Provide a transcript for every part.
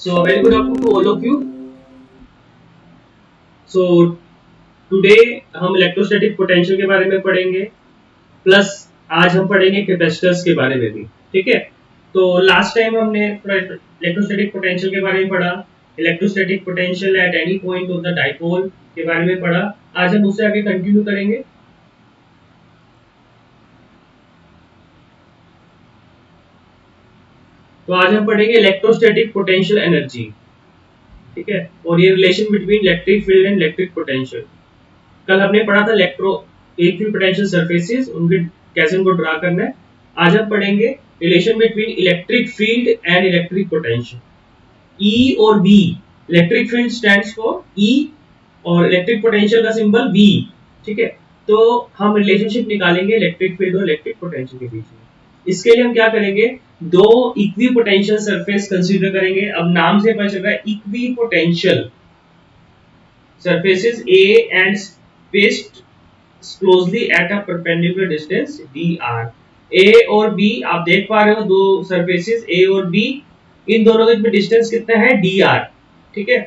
So very good afternoon to all of you. So today हम electrostatic potential के बारे में पढ़ेंगे, प्लस आज हम पढ़ेंगे कैपेसिटर्स के बारे में भी। ठीक है, तो लास्ट टाइम हमने थोड़ा इलेक्ट्रोस्टैटिक पोटेंशियल के बारे में पढ़ा, electrostatic potential at any point of the dipole के बारे में पढ़ा। आज हम उससे आगे कंटिन्यू करेंगे। तो आज हम पढ़ेंगे इलेक्ट्रोस्टैटिक पोटेंशियल एनर्जी। ठीक है, और ये relation between electric field and electric potential. कल हमने पढ़ा था इक्विपोटेंशियल सरफेसेस, उनके कैसे उनको ड्रा करना है। आज हम पढ़ेंगे relation between electric field and electric potential. E और B, electric field stands for E और इलेक्ट्रिक पोटेंशियल का सिंबल वी। ठीक है, तो हम रिलेशनशिप निकालेंगे इलेक्ट्रिक फील्ड और इलेक्ट्रिक पोटेंशियल के बीच में। इसके लिए हम क्या करेंगे, दो इक्विपोटेंशियल सरफेस कंसीडर करेंगे। अब नाम से पता चल रहा है equipotential surfaces A and spaced closely at a perpendicular distance dr। A और B आप देख पा रहे हो, दो सरफेसेस A और B, इन दोनों के बीच डिस्टेंस कितना है dr। ठीक है,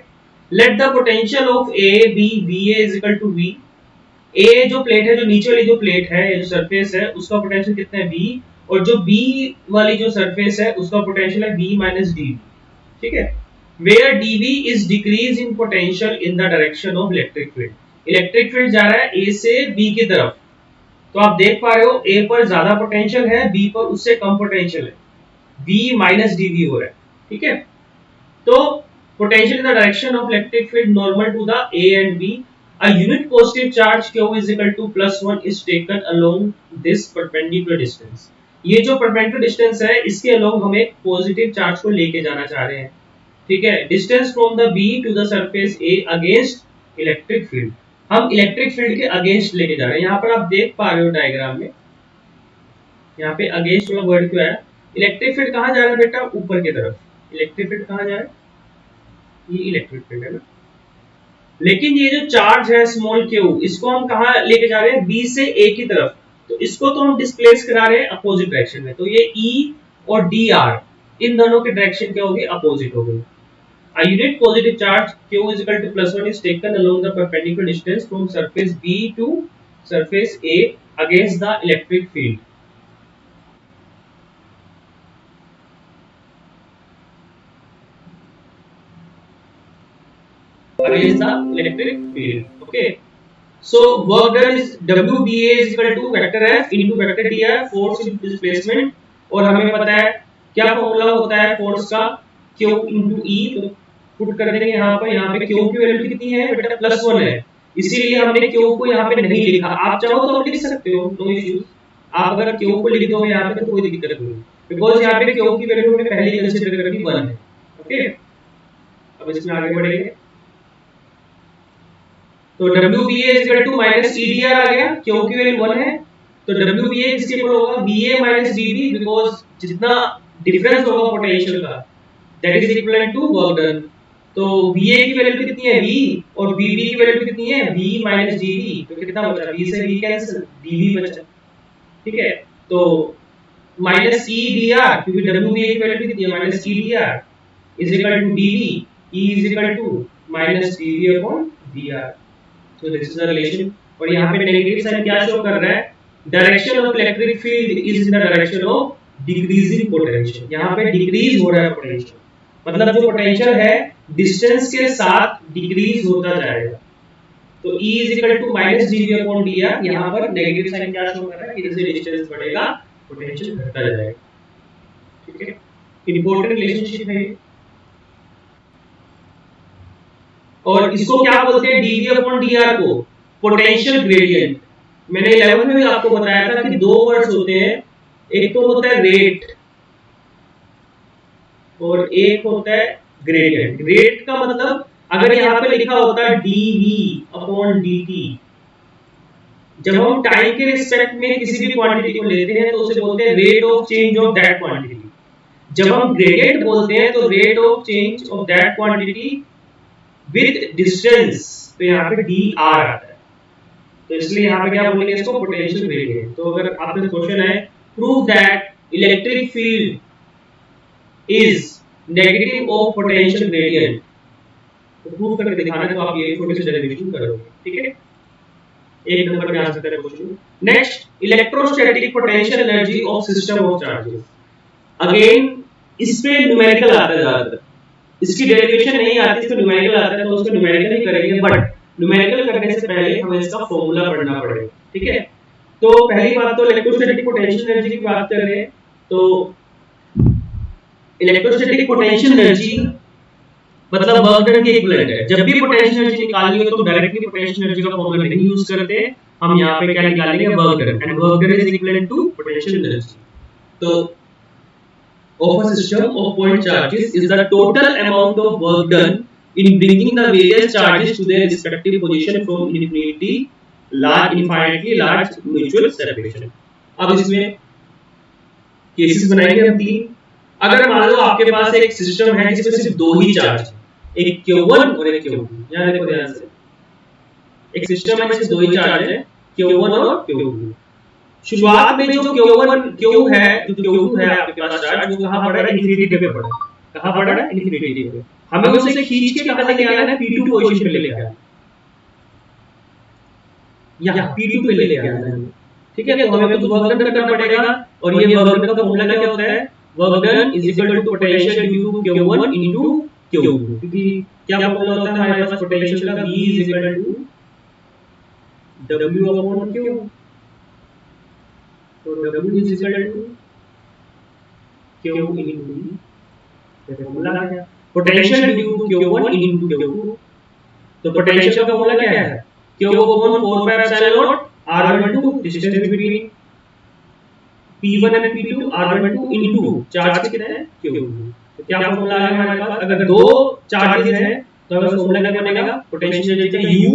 let the potential of A B VA is equal to V। A जो प्लेट है, जो नीचे वाली जो प्लेट है, जो सरफेस है, उसका पोटेंशियल कितना है V, और जो B वाली जो सरफेस है उसका पोटेंशियल है V minus dV। ठीक है, where dV is decrease in potential in the direction of electric field। Electric field जा रहा है A से B की तरफ, तो आप देख पा रहे हो A पर ज्यादा पोटेंशियल है, B पर उससे कम पोटेंशियल है, V minus dV हो रहा है। ठीक है, तो potential in the direction of electric field normal to the A and B, a unit positive charge Q is equal to +1 is taken along this perpendicular distance। ये जो perpendicular distance है, इसके along हम एक पॉजिटिव चार्ज को लेके जाना चाह रहे हैं। ठीक है, distance from the B to the surface A against electric field, हम इलेक्ट्रिक फील्ड के अगेंस्ट लेके जा रहे हैं। यहाँ पर आप देख पा रहे हो डायग्राम में, यहाँ पे अगेंस्ट वाला वर्ड क्यों आया। इलेक्ट्रिक फील्ड कहाँ जा रहा है बेटा, ऊपर की तरफ। इलेक्ट्रिक फील्ड कहाँ जा रहा है, ये इलेक्ट्रिक फील्ड है ना। लेकिन ये जो चार्ज है स्मॉल क्यू, इसको हम कहाँ लेके जा रहे हैं, बी से ए की तरफ। तो इसको तो हम डिस्प्लेस करा रहे हैं अपोजिट डायरेक्शन में, तो ये ई और डी आर, इन दोनों की डायरेक्शन क्या होगी, अपोजिट हो गई। A unit positive charge Q is equal to +1 is taken along the perpendicular distance from surface B to surface A against the electric field। Against the electric field, okay। So work done is WBA is equal to vector F into vector dr, force into displacement। और हमें पता है क्या formula होता है force का, Q into E। तो put कर देंगे यहाँ पर, यहाँ पे Q की वैल्यू कितनी है बेटा, +1 है, इसीलिए हमने Q को यहाँ पे नहीं लिखा। आप चाहो तो लिख सकते हो, नो इश्यूज। आप अगर Q को लिख दोगे यहाँ पे तो कोई दिक्कत नहीं, बिकॉज यहाँ पे Q की वैल्यू हमने पहले ही कंसीडर कर ली 1 है। ओके, अब इसमें आगे बढ़ेंगे। तो WBA is equal to minus EDR आ गया, Q की वैल्यू 1 है, तो WBA किसके इक्वल होगा, BA minus DB, बिकॉज जितना डिफरेंस होगा पोटेंशियल का, that is equivalent to work done. तो VA की वैल्यू कितनी है V, और BB की वैल्यू कितनी है V minus DB, तो कितना बचा, V से V कैंसिल, DB बचा। ठीक है, तो माइनस EDR, क्योंकि WBA की वैल्यू कितनी है, minus EDR is equal to DB, E is equal to minus DB upon VR। So this is the relation। और यहाँ पे नेगेटिव साइन क्या शो कर रहा है, direction of electric field is in the direction of decreasing potential. यहाँ पे decrease हो रहा है पोटेंशियल, मतलब जो पोटेंशियल है डिस्टेंस के साथ डिक्रीज होता जाएगा। तो E is equal to minus dV upon dr, यहाँ पर नेगेटिव साइन क्या शो कर रहा है, इधर से डिस्टेंस बढ़ेगा, पोटेंशियल घटता जाएगा। ठीक है, इंपॉर्टेंट रिलेशनशिप है। और इसको क्या बोलते हैं, dV अपॉन dr को पोटेंशियल ग्रेडियंट। मैंने 11 में भी आपको बताया था कि दो वर्ड्स होते हैं, एक तो होता है रेट और एक होता है ग्रेडियंट। रेट का मतलब अगर यहाँ पे लिखा होता है dV अपॉन dt, जब हम टाइम के रिस्पेक्ट में किसी भी क्वांटिटी को लेते हैं तो उसे बोलते हैं rate of change of that quantity. जब हम ग्रेडियंट बोलते हैं तो rate of change of that quantity with distance, तो यहाँ पे dr आता है, तो इसलिए यहाँ पे क्या बोलेंगे इसको, पोटेंशियल ग्रेडियंट। तो अगर आपसे क्वेश्चन है prove that electric field is negative of potential gradient तो प्रूव करके दिखाना है, तो आप ये छोटी सी डेरिवेशन करोगे, ठीक है। एक नंबर पे आ सकता है question. Next, electrostatic potential energy of system of charges. Again इस पे न्यूमेरिकल आता है ज्यादातर, इसकी डेरिवेशन नहीं आती, इसमें न्यूमेरिकल आता है तो उसको न्यूमेरिकल ही करेंगे, बट न्यूमेरिकल करने से पहले हमें इसका फॉर्मूला पढ़ना पड़ेगा, ठीक है। तो पहली बात तो इलेक्ट्रोस्टैटिक पोटेंशियल एनर्जी की बात कर रहे हैं, तो इलेक्ट्रोस्टैटिक पोटेंशियल एनर्जी मतलब वर्क डन की इक्विवेलेंट है। जब भी पोटेंशियल एनर्जी निकालनी हो तो डायरेक्टली पोटेंशियल एनर्जी का फॉर्मूला नहीं यूज करते, हम यहाँ पे क्या निकालेंगे, work done, and work done is equivalent to potential energy. तो of a system of point charges is the total amount of work done in bringing the various charges to their respective position from infinitely large mutual separation। अब इसमें cases बनाएंगे हम तीन। अगर मान लो आपके पास एक सिस्टम है जिसमें सिर्फ दो ही चार्ज है, एक Q1 और एक Q2। यहाँ देखो ध्यान से, एक सिस्टम है जिसमें दो ही चार्ज है, Q1 और Q2। शुरुआत में जो Q है, जो Q2 है आपके पास चार्ज, वो कहां पड़ा है, इन्फिनिटी पे पड़ा है। कहां पड़ा है, इन्फिनिटी पे। हमें उसे खींच के कहां लेके आना है, P2 पोजीशन पे लेके आना है, यहां P2 पे लेके आना है, ठीक है। तो हमें कुछ वर्क डन करना पड़ेगा, और ये वर्क डन का फॉर्मूला क्या होता है, work done is equal to potential due to Q1 into Q2। क्योंकि क्या फॉर्मूला होता है हमारे पास पोटेंशियल का, V is equal to W upon Q। तो W is equal to Q into V, formula आ गया, potential due to Q1 into Q2। तो पोटेंशियल का फॉर्मूला क्या है, Q upon 4 pi epsilon naught R12 distance between P1 and P2, R12 into charge कितना है, Q2। तो क्या फॉर्मूला आ गया हमारे पास, अगर दो चार्जेस हैं तो हमें फॉर्मूला क्या बनेगा, पोटेंशियल एनर्जी का U,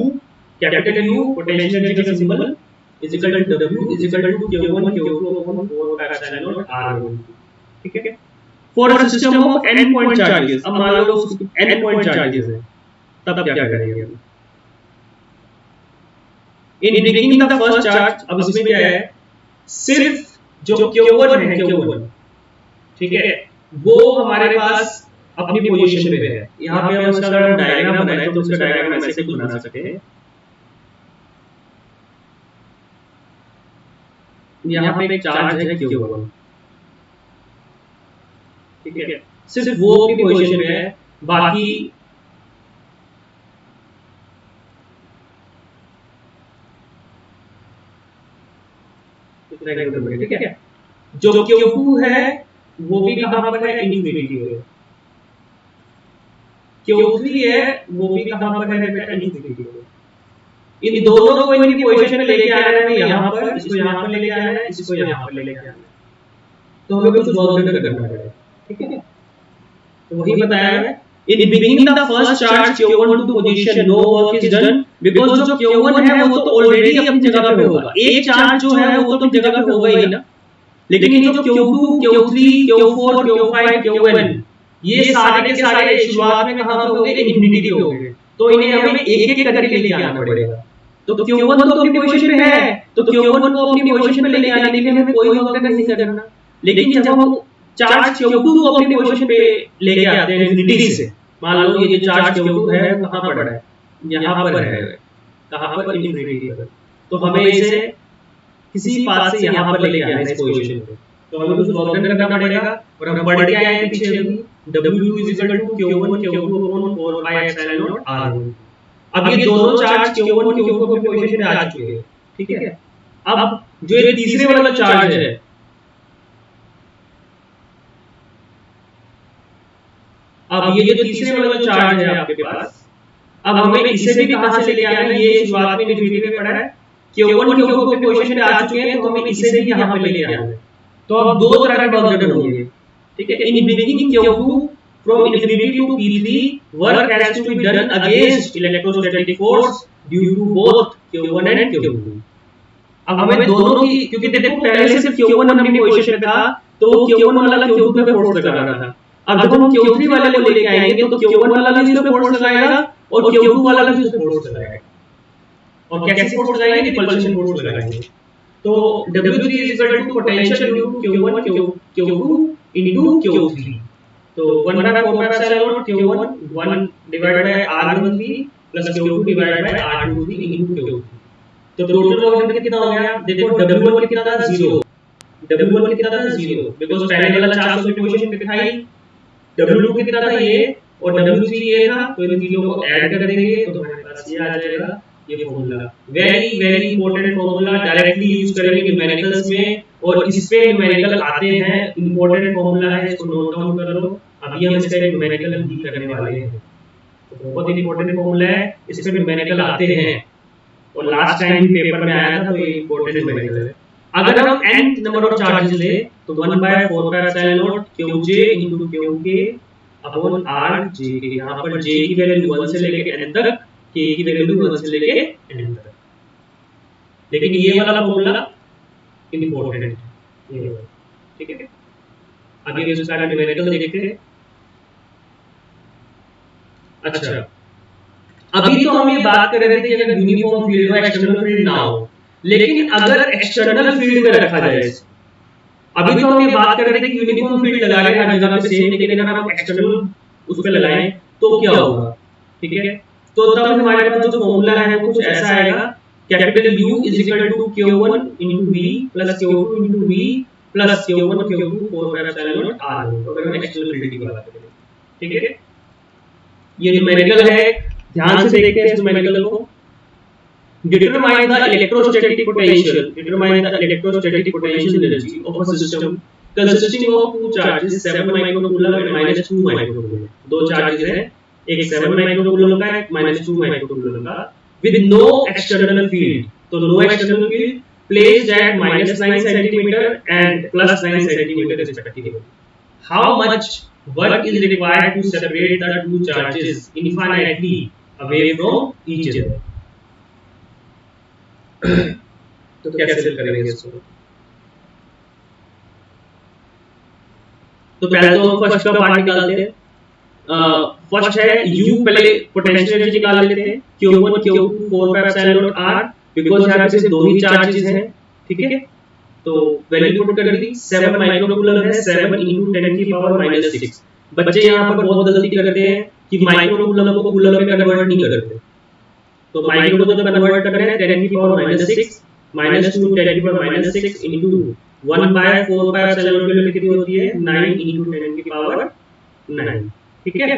capital U, potential energy का symbol is equal to W is equal to Q1 Q2 upon 4 pi epsilon naught R12, ठीक है। For a system of n point charges, अब मान लो n पॉइंट चार्जेस है, तब क्या करेंगे हम, इन ब्रिंगिंग द फर्स्ट चार्ज। अब इसमें क्या है, सिर्फ जो Q1 है, Q1, ठीक है, वो हमारे पास अपनी पोजीशन पे है। यहाँ पे हम इसका अगर डायग्राम बनाए तो उसका डायग्राम ऐसे कुछ बना सकते हैं। यहाँ पे एक चार्ज है Q1, ठीक है, सिर्फ वो अपनी पोजीशन पे है, बाकी ठीक है। जो Q2 है वो भी कहां पर है, इन्फिनिटी पे। Q3 है वो भी कहां पर है बेटा, इन्फिनिटी पे। इन दोनों को इनकी पोजीशन पे लेके आना है, यहां पर, इसको यहां पर लेके आना है, इसको यहां पर लेके आना है, तो हमें कुछ वर्क डन करना पड़ेगा, ठीक है। तो वही बताया है, in bringing the first charge Q1 to position no work is done, because जो Q1 है वो तो ऑलरेडी अपनी जगह पे होगा, एक चार्ज जो है वो तो अपनी जगह पे होगा ही ना, लेकिन ये जो Q2 Q3 Q4 Q5 Qn, ये सारे के सारे शुरुआत में कहां पे होंगे, इन्फिनिटी पे होंगे, तो इन्हें हमें एक एक करके लेके आना पड़ेगा। तो Q1 तो अपनी पोजीशन पे है, तो Q1 को अपनी पोजीशन पे लेके आने के लिए हमें कोई वर्क नहीं करना, लेकिन जब हम चार्ज Q2 को अपनी पोजीशन पे लेके आते हैं इन्फिनिटी से, मान लो ये जो चार्ज Q2 है कहां पर है, यहां पर है, कहां पर, इन्फिनिटी पर, तो हमें इसे किसी पाथ से यहां पर लेके आना है इस पोजीशन पे, तो हमें कुछ वर्क डन करना पड़ेगा, और हम पढ़ के आए हैं पीछे अभी, W is equal to Q1 Q2 upon 4 pi epsilon naught R12। अब ये दोनों चार्ज Q1 Q2 अपनी पोजीशन पे आ चुके हैं, ठीक है। अब जो ये तीसरे वाला चार्ज है, अब ये जो तीसरे वाला चार्ज है आपके पास, अब हमें इसे भी कहां से लेके आना है, ये शुरुआत में इन्फिनिटी पे पड़ा है, Q1 Q2 अपनी पोजीशन पे आ चुके हैं, तो हमें इसे भी यहां पे लेके आना है। तो अब दो तरह के वर्क डन होंगे, ठीक है। In bringing Q2 from infinity to P3, work has to be done against electrostatic force due to both Q1 and Q2। अब हमें दोनों की, क्योंकि देखो पहले से सिर्फ Q1 अपनी पोजीशन पे था, तो Q1 वाला Q2 पे फोर्स लगा रहा था। अब जब हम Q3 वाले को लेके आएंगे तो Q1 वाला भी इस पे फोर्स लगाएगा और Q2 वाला भी इस पे फोर्स लगाएगा, और कैसे फोर्स लगाएंगे, रिपल्शन फोर्स लगाएंगे। तो W3 is equal to potential due to Q1 Q2 into Q3। तो 1/4 Q1 1 divide by R13 plus Q2 divide by R23 into Q2। तो टोटल वर्क डन कितना हो गया? देखो W1 कितना था? 0। W1 कितना था? 0 बिकॉज़ पहले वाला 400 इक्वेशन पे था ही। W2 कितना था? ये, और W3 ये था, तो इन तीनों को ऐड कर देंगे तो हमारे पास ये आ जाएगा, ये formula. Very very important formula, directly use करेंगे न्यूमेरिकल्स में, और इस पे न्यूमेरिकल आते हैं। इंपॉर्टेंट फार्मूला है, इसको नोट डाउन कर लो। अभी हम इसका न्यूमेरिकल भी करने वाले हैं, तो बहुत इंपॉर्टेंट फार्मूला है, इस पे न्यूमेरिकल आते हैं, और लास्ट टाइम भी पेपर में आया था, तो ये इंपॉर्टेंट न्यूमेरिकल है। अगर हम n नंबर ऑफ चार्जेस ले तो 1/4 Qj into Qk upon Rj, यहाँ पर j की वैल्यू 1 से लेके n तक, k की वैल्यू 1 से लेके n तक। लेकिन ये वाला फॉर्मूला इंपॉर्टेंट है, ठीक है। अभी इसका न्यूमेरिकल देखते हैं। अच्छा, अभी तो हम ये बात कर रहे थे कि अगर यूनिफॉर्म फील्ड हो, एक्सटर्नल फील्ड ना हो, लेकिन अगर एक्सटर्नल फील्ड में रखा जाए, अभी तो हम ये बात कर रहे थे कि यूनिफॉर्म फील्ड लगा रहे हैं हर जगह पे सेम, लेकिन अगर हम एक्सटर्नल उस पे लगाएं तो क्या होगा, ठीक है। तो तब हमारे पास जो फॉर्मूला है वो कुछ ऐसा आएगा, capital U is equal to Q1 into V plus Q2 into V plus Q1 Q2 4/epsilon R, अगर हम एक्सटर्नल फील्ड की बात करें, ठीक है। ये न्यूमेरिकल है, ध्यान से देखते हैं इस न्यूमेरिकल को। Determine the electrostatic potential. Determine the electrostatic potential energy of a system consisting of two charges 7 microcoulomb and -2 microcoulomb. दो चार्जेस हैं, एक 7 माइक्रोकूलम का, एक -2 माइक्रोकूलम का, with no external field. तो no external field placed at -9 centimeter and +9 centimeter respectively. How much work is required to separate the two charges infinitely away from each other? तो कैसे करेंगे इसको? तो पहले तो फर्स्ट का पार्ट निकालते हैं। फर्स्ट है U, पहले पोटेंशियल एनर्जी निकाल लेते हैं, Q1 Q2 4/epsilon R, because यहां पे सिर्फ दो ही चार्जेस हैं, ठीक है। तो वैल्यू पुट कर दी, 7 माइक्रोकूलम है, 7 into 10⁻⁶। बच्चे यहां पर बहुत गलती करते हैं कि माइक्रोकूलम को कूलम में कन्वर्ट नहीं करते। तो माइक्रो को जब कन्वर्ट कर रहे हैं 10⁻⁶ -2 10⁻⁶ into 1/4 वैल्यू कितनी होती है? 9 into 10⁻⁹, ठीक है।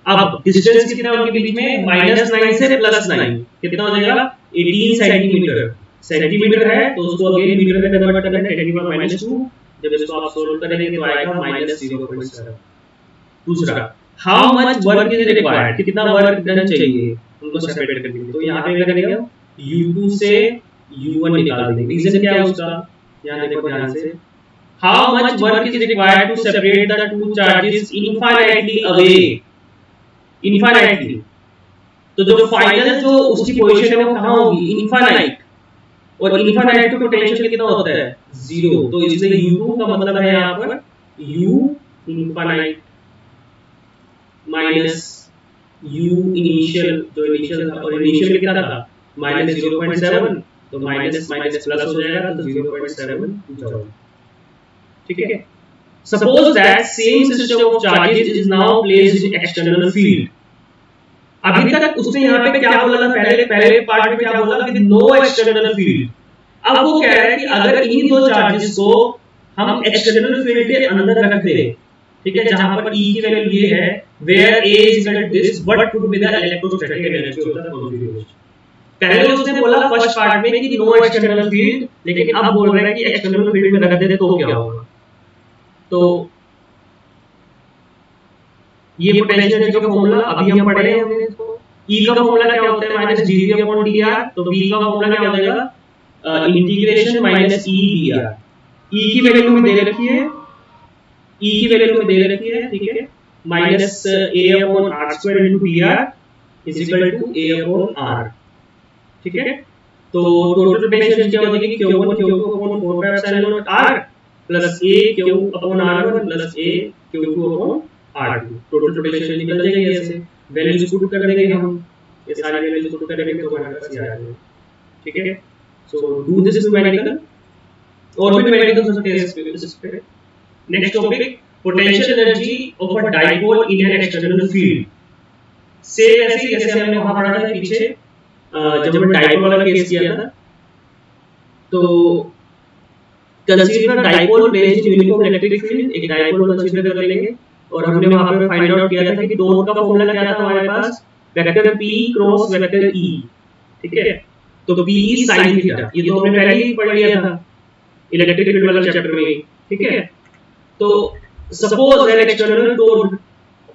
अब डिस्टेंस कितना है उनके बीच में? -9 से +9, कितना हो जाएगा? 18 सेंटीमीटर। सेंटीमीटर है तो उसको अगेन मीटर में कन्वर्ट करना है 10⁻²। जब इसको आप सोल्व करेंगे तो आएगा -0.7। दूसरा, how much work is required, कितना वर्क डन चाहिए उनको सेपरेट करने के लिए? तो यहाँ पे क्या करेंगे? U2 से U1 निकाल देंगे। रीजन क्या है उसका? यहाँ देखो ध्यान से, how much work is required to separate the two charges infinitely away. Infinitely, तो जो फाइनल जो उसकी पोजीशन है वो कहां होगी? इनफाइनाइट, और इनफाइनाइट का पोटेंशियल कितना होता है? 0। तो इसलिए U2 का मतलब है यहाँ पर U infinite minus U initial, जो इनिशियल था, और इनिशियल में कितना था? -0.7, तो माइनस माइनस प्लस हो जाएगा, तो 0.7 जूल, ठीक है। Suppose that same system of charges is now placed in external field. अभी तक उसने यहाँ पे क्या बोला था? पहले पार्ट में क्या बोला? With no external field. अब वो कह रहा है कि अगर इन्हीं दो चार्जेस को हम एक्सटर्नल फील्ड के अंदर रख दें, ठीक है, जहां पर E की वैल्यू ये है, where A is equal to this, what would be the electrostatic energy of the configuration? पहले उसने बोला फर्स्ट पार्ट में कि नो एक्सटर्नल फील्ड, लेकिन अब बोल रहा है कि एक्सटर्नल फील्ड में रख देते तो क्या होगा? तो ये पोटेंशियल एनर्जी का फार्मूला अभी हम पढ़े हैं हमने इसको। E का फार्मूला क्या होता है? -dV/dr। तो V का फार्मूला क्या हो जाएगा? Integration -E/dr। E की वैल्यू में दे रखी है, E की वैल्यू में दे रखी है, ठीक है, -A/r² into dr is equal to A/r, ठीक है। तो टोटल पोटेंशियल क्या हो जाएगी? Q1 Q2 upon 4/epsilon r plus A Q upon r1 plus A Q2 upon r2। Total potential निकल जाएगी ऐसे। वैल्यूज पुट कर देंगे हम, ये सारी वैल्यूज पुट कर देंगे तो हमारे पास ये आ जाएगा, ठीक है। सो डू दिस न्यूमेरिकल, और भी न्यूमेरिकल हो सकते हैं इस पे। Next topic, potential energy of a dipole in an external field. Same ऐसे ही जैसे हमने वहां पढ़ा था पीछे जब हमने डाइपोल वाला केस किया था, तो consider dipole placed in uniform electric field, एक डाइपोल कंसीडर कर लेंगे और हमने वहां पे फाइंड आउट किया था कि टोर्क का फॉर्मूला क्या था हमारे पास, vector p cross vector e, ठीक है। तो p sin थीटा, ये तो हमने पहले ही पढ़ लिया था इलेक्ट्रिक फील्ड वाला चैप्टर में, ठीक है। तो suppose an external torque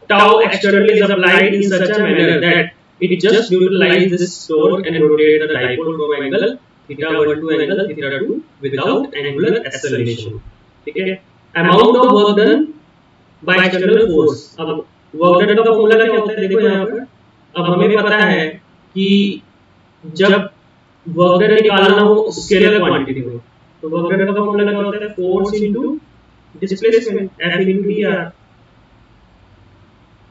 tau externally is applied in such a manner that it just neutralize this torque and rotate the dipole from angle theta 1 to angle theta 2 without angular acceleration, ठीक है। amount of work done by external force, अब work done का formula क्या होता है देखो यहाँ पर। अब हमें पता है कि जब वर्क डन निकालना हो स्केलर क्वांटिटी में, तो वर्क डन का फॉर्मूला क्या होता है, force into displacement, F into dr,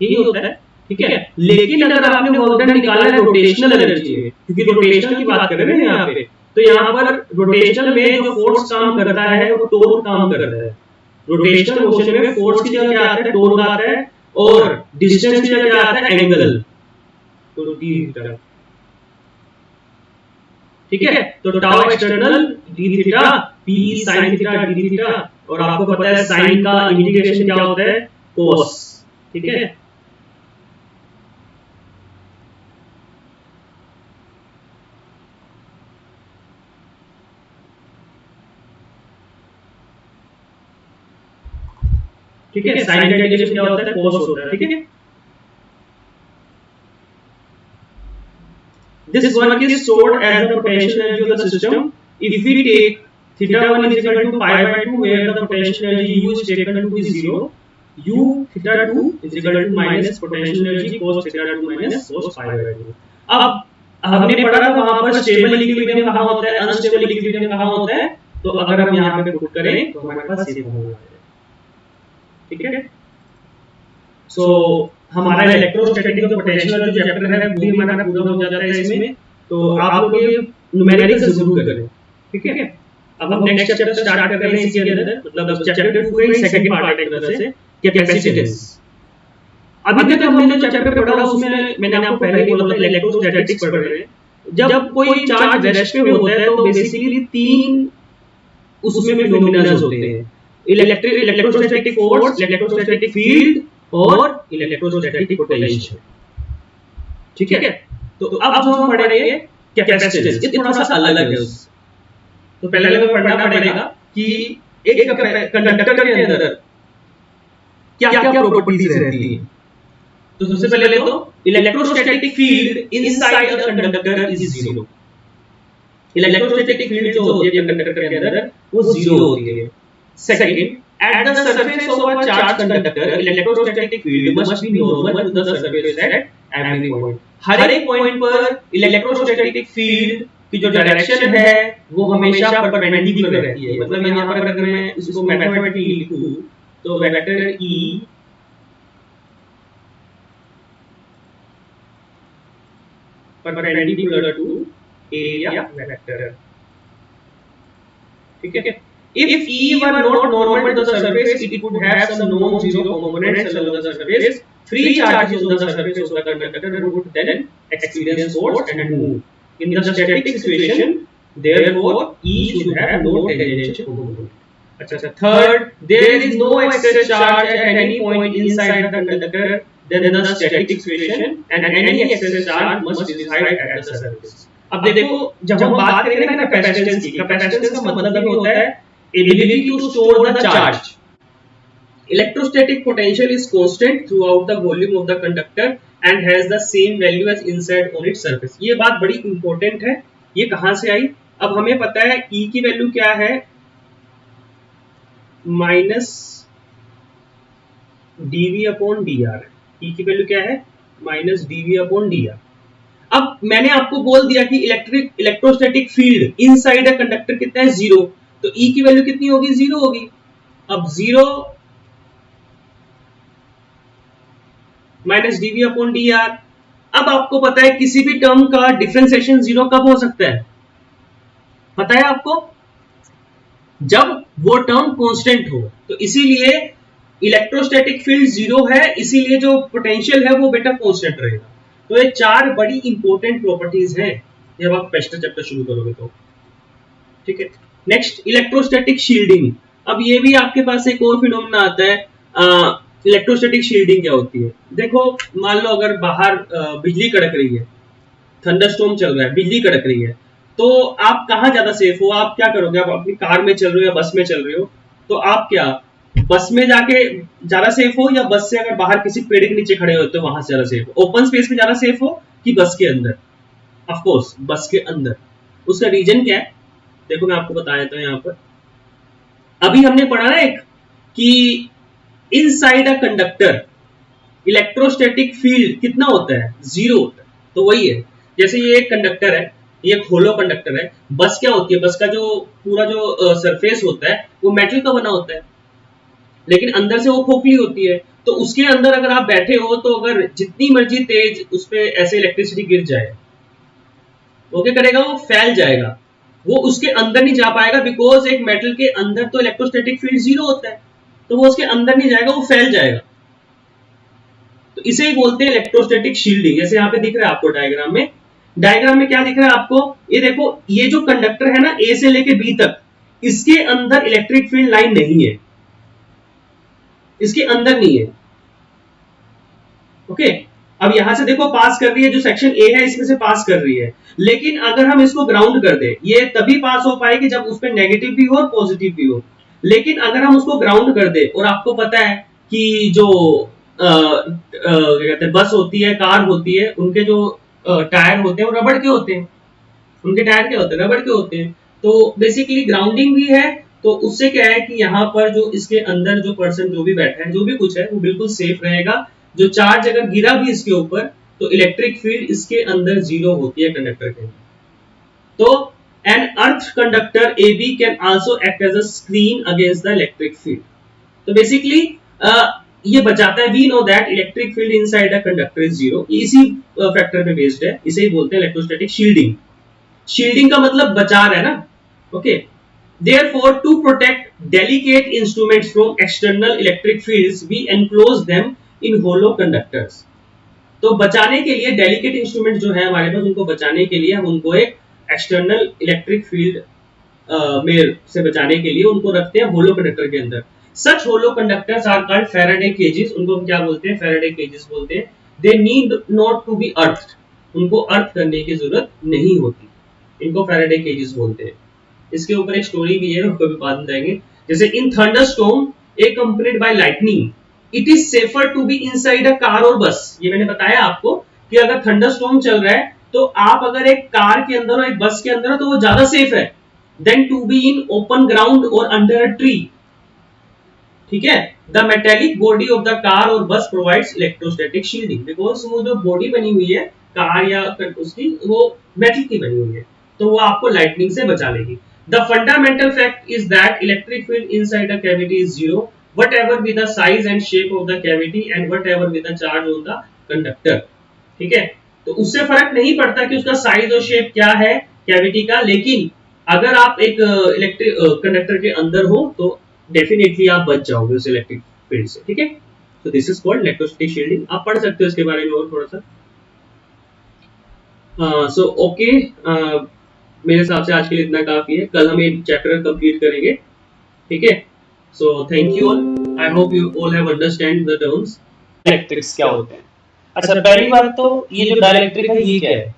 यही होता है, ठीक है। लेकिन अगर आपने वर्क डन निकाला है रोटेशनल एनर्जी में, क्योंकि रोटेशनल की बात कर रहे हैं यहाँ पे, तो यहाँ पर रोटेशनल में जो फोर्स काम करता है वो टोर्क काम करता है। रोटेशनल मोशन में फोर्स की जगह क्या आता है, टोर्क आता है, और डिस्टेंस की जगह क्या आता है, एंगल, तो d थीटा, ठीक है। तो tau external d theta p sin theta d theta, और आपको पता है साइन का इंटीग्रेशन क्या होता है, cos, ठीक है। ठीक है, साइन का इंटीग्रेशन क्या होता है, cos होता है, ठीक है। This work is stored as the potential energy of the system. If we take theta 1 is equal to pi by 2, where the potential energy U is taken to be 0, U theta 2 is equal to minus potential energy cos theta 2 minus cos pi by 2. अब हमने पढ़ा था वहां पर stable equilibrium कहां होता है, unstable equilibrium कहां होता है, तो अगर हम यहां पे पुट करें तो हमारे पास ये फॉर्मूला आ जाएगा, ठीक है। सो हमारा इलेक्ट्रोस्टैटिक जो पोटेंशियल जो चैप्टर है वो भी हमारा पूरा हो जाता है इसमें। तो आप लोग ये न्यूमेरिकल जरूर करें, ठीक है। अब हम नेक्स्ट चैप्टर स्टार्ट कर रहे हैं इसके अंदर, मतलब चैप्टर 2 का ही सेकंड पार्ट है एक तरह से, कैपेसिटेंस। अभी तक हमने जो चैप्टर पढ़ा उसमें मैंने आपको पहले ही बोला था इलेक्ट्रोस्टैटिक्स पढ़ रहे हैं। जब कोई चार्ज रेस्ट पे होता है तो बेसिकली तीन उसमें फिनोमेना होते हैं, इलेक्ट्रोस्टैटिक फोर्स, इलेक्ट्रोस्टैटिक फील्ड और इलेक्ट्रोस्टैटिक पोटेंशियल, ठीक है। तो अब जो हम पढ़ रहे हैं कैपेसिटेंस, ये थोड़ा सा अलग है उससे। तो पहले हमें पढ़ना पड़ेगा कि एक कंडक्टर के अंदर क्या क्या प्रॉपर्टीज रहती है। तो सबसे पहले तो electrostatic field inside the conductor is 0। Electrostatic field जो होती है कंडक्टर के अंदर वो 0 होती है। Second, at the surface of a charged conductor electrostatic field must be normal to the surface at every point। हर एक पॉइंट पर इलेक्ट्रोस्टैटिक फील्ड की जो डायरेक्शन है वो हमेशा परपेंडिकुलर रहती है। मतलब यहाँ पर अगर मैं इसको मैथमेटिकली लिखूं तो vector E perpendicular to area vector, ठीक है। If E were not normal to the surface, it would have some non-zero components along the surface. Free charges on the surface of the conductor would then experience force and move. In the static situation, therefore, E should have no tangential component. अच्छा, third, there is no excess charge at any point inside the conductor than the static situation, and any excess charge must reside at the surface. अब देखो जब हम बात करेंगे ना capacitance की, capacitance का मतलब होता है ability to store the charge. Electrostatic potential is constant throughout the volume of the conductor and has the same value as inside on its surface. ये बात बड़ी इंपॉर्टेंट है। ये कहां से आई? अब हमें पता है E की वैल्यू क्या है, minus dV upon dr। E की वैल्यू क्या है, माइनस dV अपॉन dr। अब मैंने आपको बोल दिया कि electrostatic field inside the conductor कितना है, 0। तो E की वैल्यू कितनी होगी, 0 होगी। अब 0 माइनस dV अपॉन dr। अब आपको पता है किसी भी टर्म का डिफरेंशिएशन 0 कब हो सकता है, पता है आपको, जब वो टर्म कांस्टेंट हो। तो इसीलिए इलेक्ट्रोस्टैटिक फील्ड जीरो है, इसीलिए जो पोटेंशियल है वो बेटा कांस्टेंट रहेगा। तो ये चार बड़ी इंपॉर्टेंट प्रॉपर्टीज हैं जब आप पेस्टर चैप्टर शुरू करोगे तो। ठीक है, नेक्स्ट इलेक्ट्रोस्टैटिक शील्डिंग। अब ये भी आपके पास एक और फिनोमेना आता है। इलेक्ट्रोस्टैटिक शील्डिंग क्या होती है? देखो, मान लो अगर बाहर बिजली कड़क रही है, थंडरस्टॉर्म चल रहा है, बिजली कड़क रही है, तो आप कहाँ ज्यादा सेफ हो? आप क्या करोगे? आप अपनी कार में चल रहे हो या बस में चल रहे हो, तो आप क्या बस में जाके ज्यादा सेफ हो, या बस से अगर बाहर किसी पेड़ के नीचे खड़े होते हो वहां से ज्यादा सेफ हो? ओपन स्पेस में ज्यादा सेफ हो कि बस के अंदर? ऑफ कोर्स बस के अंदर। उसका रीजन क्या है? देखो मैं आपको बता देता हूँ यहाँ पर। अभी हमने पढ़ा ना एक कि inside a conductor electrostatic field कितना होता है? जीरो होता है। तो वही है, जैसे ये एक कंडक्टर है, ये एक होलो कंडक्टर है। बस क्या होती है? बस का जो पूरा जो सरफेस होता है वो मेटल का बना होता है, लेकिन अंदर से वो खोखली होती है। तो उसके अंदर अगर आप बैठे हो तो अगर जितनी मर्जी तेज उस पर ऐसे इलेक्ट्रिसिटी गिर जाए, वो क्या करेगा? वो फैल जाएगा, वो उसके अंदर नहीं जा पाएगा, बिकॉज एक मेटल के अंदर तो इलेक्ट्रोस्टैटिक फील्ड जीरो होता है, तो वो उसके अंदर नहीं जाएगा, वो फैल जाएगा। तो इसे ही बोलते हैं इलेक्ट्रोस्टैटिक शील्डिंग। जैसे यहाँ पे दिख रहा है आपको डायग्राम में, डायग्राम में क्या दिख रहा है आपको? ये देखो, ये जो कंडक्टर है ना, ए से लेके बी तक, इसके अंदर इलेक्ट्रिक फील्ड लाइन नहीं है, इसके अंदर नहीं है। ओके, अब यहां से देखो पास कर रही है, जो सेक्शन ए है इसमें से पास कर रही है, लेकिन अगर हम इसको ग्राउंड कर दे, ये तभी पास हो पाएगी जब उस पर नेगेटिव भी हो और पॉजिटिव भी हो। लेकिन अगर हम उसको ग्राउंड कर दे, और आपको पता है कि जो क्या कहते हैं, बस होती है, कार होती है, उनके जो टायर होते हैं वो रबड़ के होते हैं। उनके टायर क्या होते हैं? रबड़ के होते हैं। तो बेसिकली ग्राउंडिंग भी है, तो उससे क्या है कि यहाँ पर जो इसके अंदर जो पर्सन जो भी बैठा है, जो भी कुछ है, वो बिल्कुल सेफ रहेगा। जो चार्ज अगर गिरा भी इसके ऊपर, तो इलेक्ट्रिक फील्ड इसके अंदर जीरो होती है कंडक्टर के अंदर। तो an earth conductor A B can also act as a screen against the electric field. तो बेसिकली ये बचाता है। We know that electric field inside a conductor is zero. इसी फैक्टर पे बेस्ड है, इसे ही बोलते हैं इलेक्ट्रोस्टैटिक शील्डिंग। शील्डिंग का मतलब बचा रहा है ना। Okay, therefore to protect delicate instruments from external electric fields we enclose them in hollow conductors। तो बचाने के लिए डेलिकेट इंस्ट्रूमेंट जो है हमारे पास, उनको बचाने के लिए हम उनको एक एक्सटर्नल इलेक्ट्रिक फील्ड में से बचाने के लिए उनको रखते हैं होलो कंडक्टर के अंदर। Such hollow conductors are called Faraday cages. उनको हम क्या बोलते हैं? फैराडे केजेस बोलते हैं। They need not to be earth. उनको अर्थ करने की जरूरत नहीं होती, इनको फैराडे केजेस बोलते हैं। इसके ऊपर एक स्टोरी भी है, हम कभी बाद में जाएंगे। जैसे इन thunderstorm accompanied by lightning it is safer to be inside a car और बस। ये मैंने बताया आपको कि अगर थंडरस्टॉर्म चल रहा है तो आप अगर एक कार के अंदर हो, एक बस के अंदर हो, तो वो ज्यादा सेफ है than to be in open ground और अंडर अ ट्री। ठीक है, the metallic body of the car और bus provides electrostatic shielding, because वो जो बॉडी बनी हुई है कार या उसकी, वो मेटल की बनी हुई है, तो वो आपको लाइटनिंग से बचा लेगी। The fundamental fact is that electric field inside a cavity is zero, whatever be the size and shape of the cavity and whatever be the charge of the conductor। ठीक है, तो उससे फर्क नहीं पड़ता कि उसका साइज और शेप क्या है कैविटी का, लेकिन अगर आप एक इलेक्ट्रिक कंडक्टर के अंदर हो तो डेफिनेटली आप बच जाओगे उस इलेक्ट्रिक फील्ड से। ठीक है, तो this is called electrostatic shielding. आप पढ़ सकते हो इसके बारे में और थोड़ा सा। सो ओके, मेरे हिसाब से आज के लिए इतना काफी है। कल हम एक चैप्टर कंप्लीट करेंगे। ठीक है, so thank you all. I hope you all have understand the terms. Electrics क्या होते हैं? अच्छा, पहली बात तो ये जो डाइलेक्ट्रिक है ये क्या है?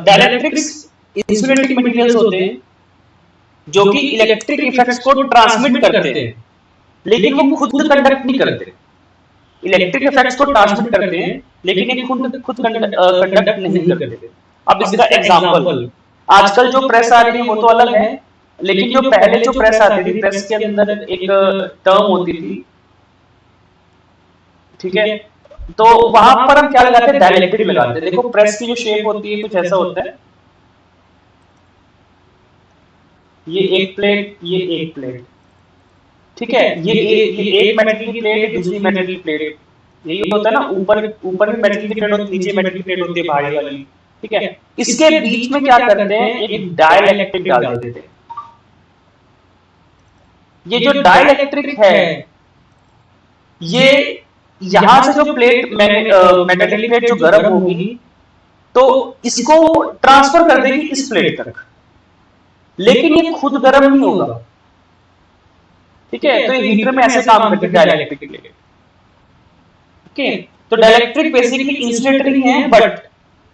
डाइलेक्ट्रिक्स इंसुलेटिंग मटेरियल्स होते हैं जो कि इलेक्ट्रिक इफेक्ट्स को ट्रांसमिट करते हैं, लेकिन वो खुद कंडक्ट नहीं करते। इलेक्ट्रिक इफेक्ट्स को ट्रांसमिट करते हैं लेकिन ये खुद कंडक्ट नहीं करते। अब इसका एग्जांपल, आजकल जो प्रेस आ रही है वो तो अलग है, लेकिन जो पहले जो प्रेस आती थी, प्रेस के अंदर एक टर्म होती थी, ठीक है, तो वहां पर हम क्या लगाते हैं? डाइलेक्ट्रिक लगाते हैं। देखो प्रेस की जो शेप होती है कुछ ऐसा होता है, ये एक प्लेट, ये एक प्लेट, ठीक है, ये एक मेटल की प्लेट, दूसरी मेटल की प्लेट, यही होता है ना। ऊपर में मेटल की प्लेट होती है, नीचे मेटल की प्लेट होती है भारी वाली, ठीक है। इसके बीच में क्या करते हैं? एक डाइलेक्ट्रिक डाल देते हैं। ये जो डाइलेक्ट्रिक है ये यहां से जो प्लेट मेटालिक प्लेट जो गर्म होगी तो इसको ट्रांसफर कर देगी इस प्लेट तक, लेकिन ये खुद गर्म नहीं होगा। ठीक है, तो ये हीटर में ऐसे काम करती है डाइलेक्ट्रिक प्लेट। ओके, तो डाइलेक्ट्रिक बेसिकली इंसुलेटर ही है, बट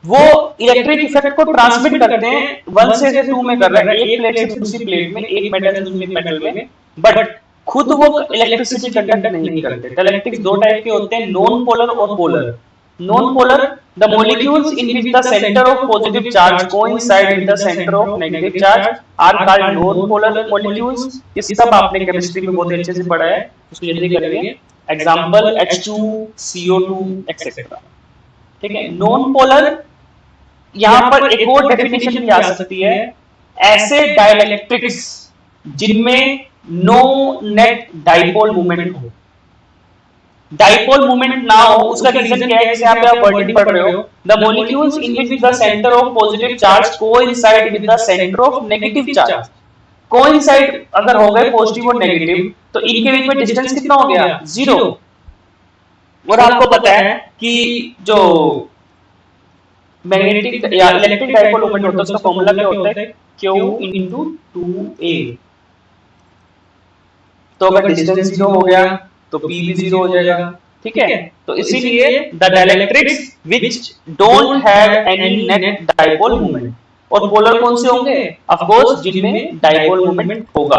वो इलेक्ट्रिक इफेक्ट को ट्रांसमिट करते हैं 1 से 2 में कर रहे हैं, एक प्लेट से दूसरी प्लेट में, एक मेटल से दूसरी मेटल में, बट खुद वो इलेक्ट्रिसिटी कंडक्ट नहीं करते। डाइलेक्ट्रिक्स दो टाइप के होते हैं, नॉन पोलर और polar. Non polar, the molecules in which the center of positive charge coincide with the center of negative charge are called non-polar molecules। इस सब आपने केमिस्ट्री में बहुत अच्छे से पढ़ा है, उसको जल्दी करेंगे। Example H2, CO2 etcetera. ठीक है, नॉन पोलर, यहां पर एक और डेफिनेशन भी आ सकती है, ऐसे डाइलेक्ट्रिक्स जिनमें नो नेट डाइपोल मोमेंट हो। डाइपोल मोमेंट ना हो उसका रीजन क्या है, जैसे आप वर्डिंग पढ़ रहे हो, the molecules in which the centre of positive charge coincide with the centre of negative charge. Coincide अगर हो गए पॉजिटिव और नेगेटिव तो इनके बीच में डिस्टेंस कितना हो गया, 0। और आपको पता है कि जो मैग्नेटिक या इलेक्ट्रिक डाइपोल मोमेंट होता है उसका फॉर्मूला क्या होता है, Q into 2A। तो अगर डिस्टेंस 0 हो गया तो P भी 0 हो जाएगा। ठीक है, तो इसीलिए the dielectrics which don't have any net dipole moment, और पोलर कौन से होंगे, ऑफ कोर्स जिनमें डाइपोल मोमेंट होगा।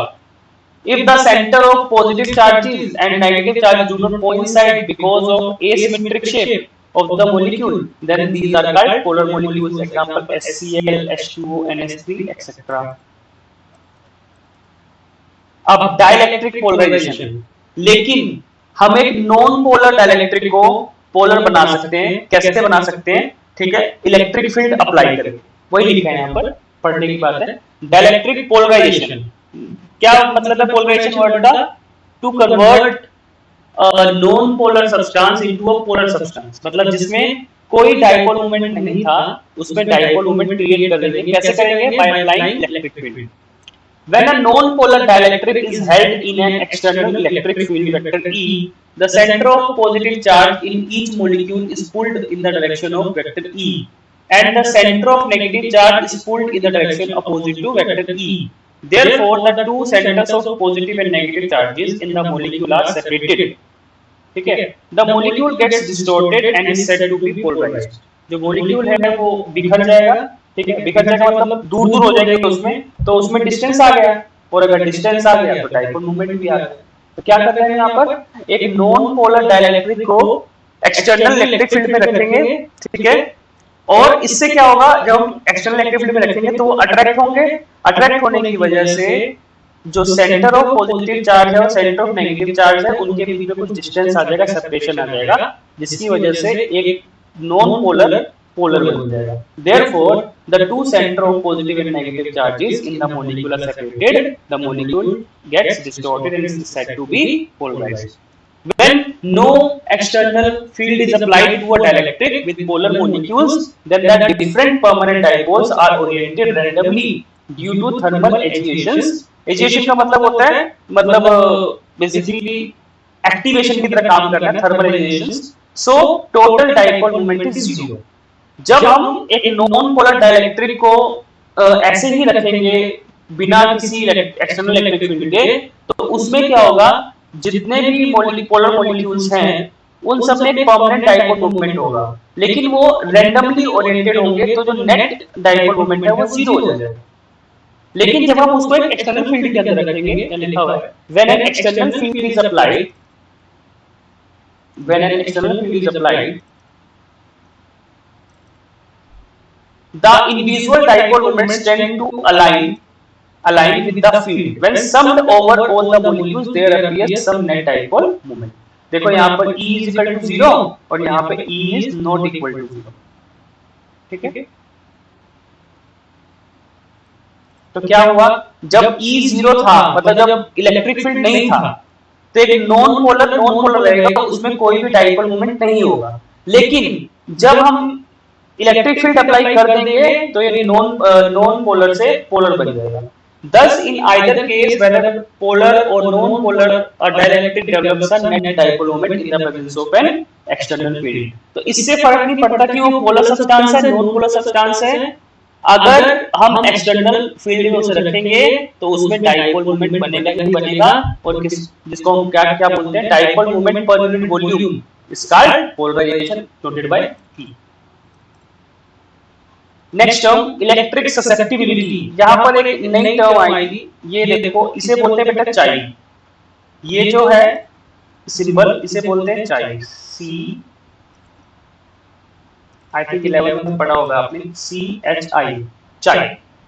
If the center of positive charges and negative charges do not coincide because of asymmetric shape of the molecule, then these are called polar molecules. Example HCl, H2O, NH3, etc. अब dielectric polarisation, लेकिन हम एक non polar dielectric को polar बना सकते हैं। कैसे बना सकते हैं, ठीक है, इलेक्ट्रिक फील्ड अप्लाई करके, वही लिखा है यहाँ पर, पढ़ने की बात है। डाइलेक्ट्रिक पोलराइजेशन क्या मतलब है, पोलराइजेशन वर्ड का, to convert non polar substance into a polar substance, मतलब जिसमें कोई डाइपोल मोमेंट नहीं था उसमें डाइपोल मोमेंट क्रिएट कर देंगे। कैसे करेंगे, by applying electric field. When a non-polar dielectric is held in an external electric field vector E, the center of positive charge in each molecule is pulled in the direction of vector E, and the center of negative charge is pulled in the direction opposite to vector E. Therefore, the two centers of positive and negative charges in the molecule are separated. ठीक है, the molecule gets distorted and is said to be polarized. जो molecule है वो बिखर जाएगा। ठीक है, बिखर जाएगा मतलब दूर दूर हो जाएगा उसमें, तो उसमें डिस्टेंस आ गया, और अगर डिस्टेंस आ गया तो डाइपोल मोमेंट भी आ गया। तो क्या कर रहे हैं यहाँ पर, एक नॉन पोलर डाइलेक्ट्रिक को एक्सटर्नल इलेक्ट्रिक फील्ड में रखेंगे। ठीक है, और इससे क्या होगा, जब हम एक्सटर्नल इलेक्ट्रिक फील्ड में रखेंगे तो वो अट्रैक्ट होंगे। अट्रैक्ट होने की वजह से जो सेंटर ऑफ पॉजिटिव चार्ज है और सेंटर ऑफ नेगेटिव चार्ज है उनके बीच में कुछ डिस्टेंस आ जाएगा, सेपरेशन आ जाएगा, जिसकी वजह से एक नॉन पोलर पोलर बन जाएगा। Therefore, the two center of positive and negative charges in the molecule are separated. The molecule gets distorted and is said to be polarized. When no external field is applied to a dielectric with polar molecules, then the different permanent dipoles are oriented randomly due to thermal agitations. Agitation का मतलब होता है, मतलब basically activation की तरह काम करना है, thermal agitations. So total dipole moment is 0. जब हम एक नॉन पोलर डाइलेक्ट्रिक को ऐसे ही रखेंगे बिना किसी एक्सटर्नल इलेक्ट्रिक फील्ड के, तो उसमें क्या होगा, जितने भी पोलर मॉलिक्यूल्स हैं उन सब में एक परमानेंट डाइपोल मोमेंट होगा, लेकिन वो रैंडमली ओरिएंटेड होंगे, तो जो नेट डाइपोल मोमेंट है वो 0 हो जाएगा। लेकिन जब हम उसको एक एक्सटर्नल फील्ड के अंदर रखेंगे, लिखा हुआ है when an external field is applied, when an external field is applied, the individual dipole moments tend to align with the field. When summed over all the molecules, there appears some net dipole moment. देखो यहाँ पर E is equal to 0 और यहाँ पे E is not equal to 0. ठीक है, तो क्या हुआ, जब E 0 था, मतलब जब इलेक्ट्रिक फील्ड नहीं था, तो एक नॉन पोलर रहेगा, उसमें कोई भी डाइपोल मोमेंट नहीं होगा। लेकिन जब हम इलेक्ट्रिक फील्ड अप्लाई कर देंगे तो ये नॉन पोलर से पोलर बन जाएगा। Thus, in either case, whether polar or non-polar, a dielectric develops a net dipole moment in the presence of an external field. तो इससे फर्क नहीं पड़ता कि वो पोलर सब्सटेंस है, नॉन पोलर सब्सटेंस है, अगर हम एक्सटर्नल फील्ड में उसे रखेंगे तो उसमें डाइपोल मोमेंट बनेगा ही बनेगा, और जिसको हम क्या क्या बोलते हैं, dipole moment per unit volume is called polarization noted by P। Next term electric susceptibility, यहां पर एक नई टर्म आएगी, ये देखो इसे बोलते हैं बेटा चाई। ये जो है सिंबल इसे बोलते हैं चाई, सी आई थिंक 11 में पढ़ा होगा आपने, CHI चाई,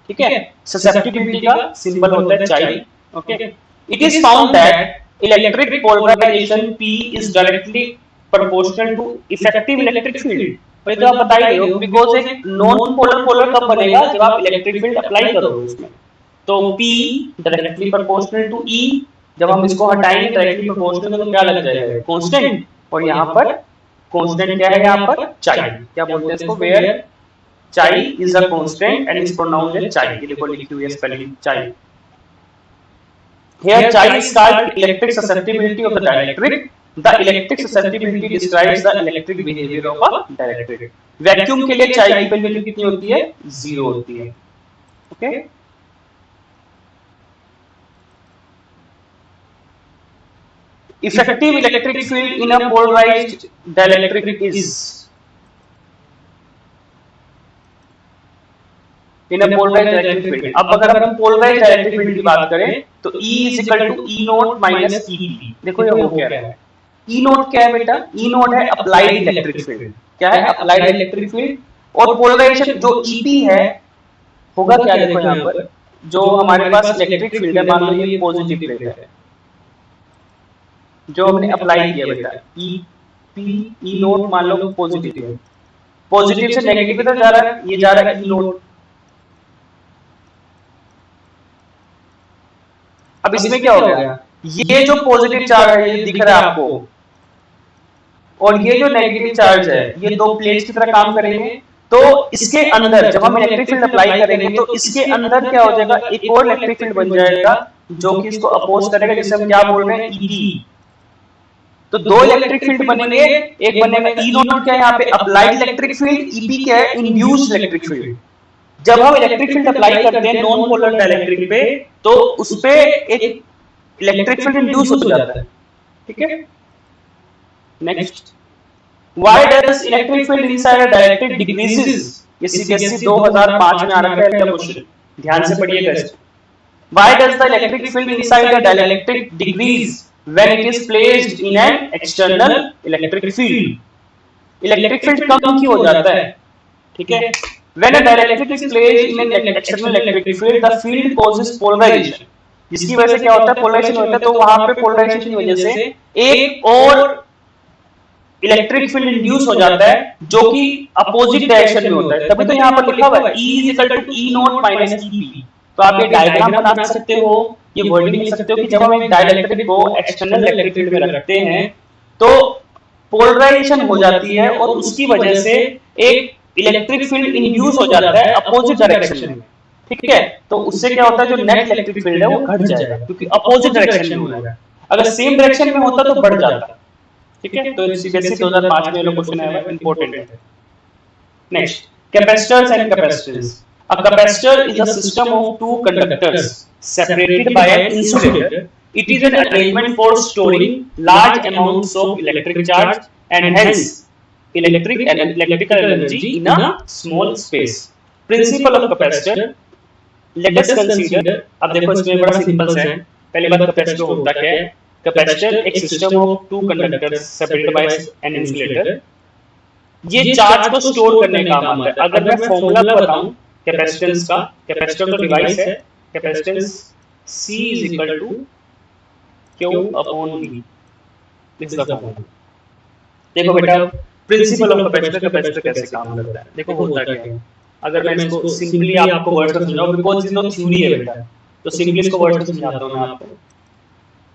ठीक है। ससेप्टिबिलिटी का सिंबल होता है chi, okay. It is found that electric polarization P is directly proportional to effective electric field. और तो आप बता ही रहे हो, बिकॉज एक नॉन पोलर पोलर कब बनेगा, जब आप इलेक्ट्रिक फील्ड अप्लाई करोगे उसमें। तो P directly proportional to E, जब हम इसको हटाएंगे डायरेक्टली प्रोपोर्शनल तो क्या लग जाएगा, कांस्टेंट, और यहाँ पर कांस्टेंट क्या है, यहाँ पर चाई, क्या बोलते हैं इसको, where chi is a constant and is pronounced as chi. ये देखो लिखी हुई है स्पेलिंग चाई। Here chi is called electric susceptibility of the dielectric. The electric susceptibility describes the electric behavior of a dielectric. Vacuum के लिए chi की value कितनी होती है, 0 होती है, okay. Effective electric field in a polarized dielectric is in polarized electric field. अब अगर हम पोलराइज्ड इलेक्ट्रिक फील्ड की बात करें तो E is equal to E naught minus EP। देखो ये हो क्या रहा है, E नोट क्या है बेटा, E नोट है अप्लाइड इलेक्ट्रिक फील्ड, क्या है अप्लाइड इलेक्ट्रिक फील्ड, और पोलराइजेशन जो EP है होगा क्या, देखो यहाँ पर जो हमारे पास इलेक्ट्रिक फील्ड है, मान लो ये पॉजिटिव प्लेट है जो हमने अप्लाई किया बेटा, EP E नोट मान लो पॉजिटिव है, पॉजिटिव से नेगेटिव की तरफ जा रहा है, ये जा रहा है E नोट। अब इसमें क्या हो गया, ये जो पॉजिटिव चार्ज है ये दिख रहा है आपको, और ये जो नेगेटिव चार्ज है ये दो प्लेट्स की तरह काम करेंगे। तो इसके अंदर जब हम इलेक्ट्रिक फील्ड अप्लाई करेंगे तो इसके अंदर क्या हो जाएगा, एक और इलेक्ट्रिक फील्ड बन जाएगा जो कि इसको अपोज करेगा, जिसे हम क्या बोल रहे हैं, EP। तो दो इलेक्ट्रिक फील्ड बनेंगे, एक बनेगा E नोट क्या है यहाँ पे अप्लाइड इलेक्ट्रिक फील्ड, EP क्या है इंड्यूस्ड इलेक्ट्रिक फील्ड। जब हम इलेक्ट्रिक फील्ड अप्लाई करते हैं नॉन पोलर डाइलेक्ट्रिक पे तो उस पे एक इलेक्ट्रिक फील्ड इंड्यूस हो जाता है, ठीक है। Next, why does electric field inside a dielectric decreases, ये CBSE 2005 में आ रखा है क्वेश्चन, ध्यान से पढ़िएगा इसको। Why does the electric field inside a dielectric decrease when it is placed in an external electric field. Electric field कम क्यों हो जाता है, ठीक है। When a dielectric is placed in an external electric field, the field causes polarization. जिसकी वजह से क्या होता है, पोलराइजेशन होता है। तो वहां पे पोलराइजेशन की वजह से एक और इलेक्ट्रिक फील्ड इंड्यूस हो जाता है जो कि अपोजिट डायरेक्शन में होता है। तभी तो यहाँ पर लिखा हुआ है E is equal to E naught minus EP। तो आप ये डायग्राम बना सकते हो, ये वर्डिंग लिख सकते हो कि जब हम एक डाइलेक्ट्रिक को एक्सटर्नल इलेक्ट्रिक फील्ड में रखते हैं तो पोलराइजेशन हो जाती है और उसकी वजह से एक इलेक्ट्रिक फील्ड इंड्यूस हो जाता है अपोजिट डायरेक्शन में, ठीक है। तो उससे क्या होता है, जो नेट इलेक्ट्रिक फील्ड है वो घट जाएगा क्योंकि अपोजिट डायरेक्शन में हो रहा है। अगर सेम डायरेक्शन में होता तो बढ़ जाता, ठीक है। तो CBSE 2005 में ये क्वेश्चन आया है, इंपॉर्टेंट है। Next, capacitors and capacitance. A capacitor is a system of two conductors separated by an insulator. It is an arrangement for storing large amounts of electric charge and hence electrical energy in a small space. Principle of capacitor. Let us consider. अब देखो इसमें बड़ा simple है। पहली बात capacitor होता क्या है? कैपेसिटर एक system of two conductors separated by an insulator. ये चार्ज को स्टोर करने का काम आता है। अगर मैं फॉर्मूला बताऊं कैपेसिटेंस का, कैपेसिटर तो डिवाइस है, capacitance C is equal to Q upon V। This is the formula. देखो बेटा प्रिंसिपल ऑफ कैपेसिटर कैसे काम करता है, देखो होता क्या है। अगर मैं इसको सिंपली आपको वर्ड्स में समझाऊं, बिकॉज़ इज नो थ्योरी है बेटा, तो सिंपली इसको वर्ड्स में समझाता हूं मैं आपको।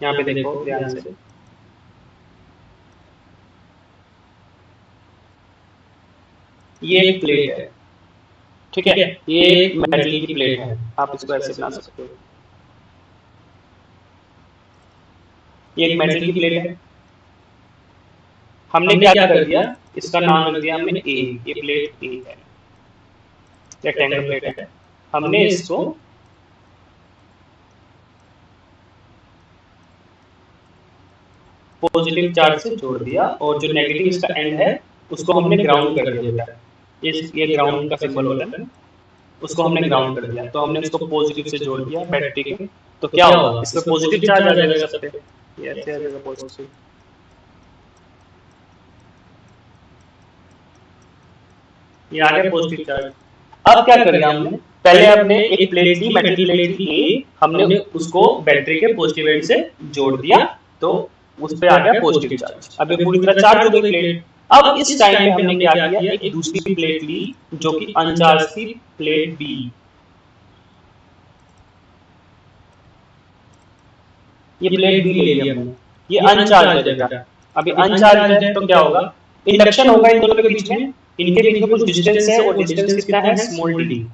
यहां पे देखो ध्यान से, ये एक प्लेट है, ठीक है, ये एक मेटल की प्लेट है, आप इसको ऐसे बना सकते हो। ये एक मेटल की प्लेट है, हमने क्या कर दिया, इसका नाम रख दिया हमने ए, ये प्लेट ए है, रेक्टेंगल प्लेट है। हमने इसको पॉजिटिव चार्ज से जोड़ दिया और जो नेगेटिव इसका एंड है उसको हमने ग्राउंड कर दिया बेटा। ये ग्राउंड का सिंबल होता है, उसको हमने ग्राउंड कर दिया, तो हमने उसको पॉजिटिव से जोड़ दिया बैटरी के। तो क्या होगा, इस पे पॉजिटिव चार्ज आ जाएगा सब पे, ये ऐसे आ जाएगा पॉजिटिव। ये आ गया पॉजिटिव चार्ज। अब क्या करेगा हमने, पहले हमने एक प्लेट ली, मेटल प्लेट ली ए, हमने उसको बैटरी के पॉजिटिव एंड से जोड़ दिया, तो उस पे आ गया पॉजिटिव चार्ज। अब ये पूरी तरह चार्ज हो गई प्लेट। अब इस टाइम पे हमने क्या किया, एक दूसरी प्लेट ली जो कि अनचार्ज थी, प्लेट बी। ये प्लेट बी ले लिया हमने, ये अनचार्ज है बेटा। अभी अनचार्ज है तो क्या होगा, इंडक्शन होगा इन दोनों के बीच में, इनके बीच में कुछ डिस्टेंस है, और डिस्टेंस कितना है, स्मॉल डी।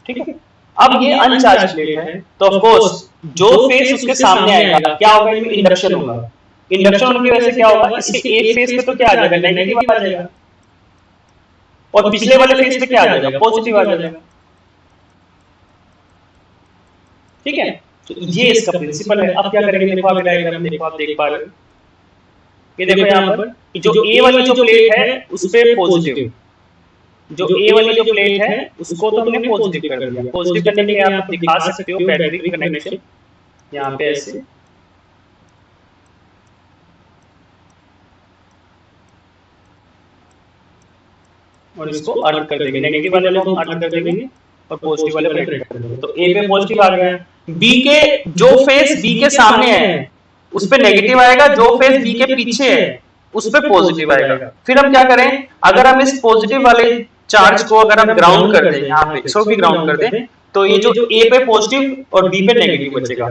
ठीक है, अब ये अनचार्ज प्लेट है, तो ऑफ कोर्स जो फेस उसके सामने आएगा क्या होगा, इनमें इंडक्शन होगा। इंडक्शन होने की वजह से क्या होगा, इसके एक फेस पे तो क्या आ जाएगा, नेगेटिव आ जाएगा, और पिछले वाले फेस पे क्या आ जाएगा, पॉजिटिव आ जाएगा। ठीक है, तो ये इसका प्रिंसिपल है। अब क्या करेंगे, देखो आगे डायग्राम देखो, आप देख पा रहे हो, ये देखो यहाँ पर जो ए वाली जो प्लेट है उस पे पॉजिटिव, जो ए वाली जो प्लेट है उसको तो हमने पॉजिटिव कर दिया। पॉजिटिव करने के लिए आप दिखा सकते हो बैटरी कनेक्शन यहाँ पे ऐसे, और इसको अर्थ कर देंगे, नेगेटिव वाले को हम अर्थ कर देंगे और पॉजिटिव वाले को अर्थ कर देंगे। तो ए पे पॉजिटिव आ गया, बी के जो फेस बी के सामने है उस पे नेगेटिव आएगा, जो फेस बी के पीछे है उस पे पॉजिटिव आएगा। फिर हम क्या करें, अगर हम इस पॉजिटिव वाले चार्ज को अगर हम ग्राउंड कर दें, यहाँ पे इसको भी ग्राउंड कर दें, तो ये जो ए पे पॉजिटिव और बी पे नेगेटिव बचेगा,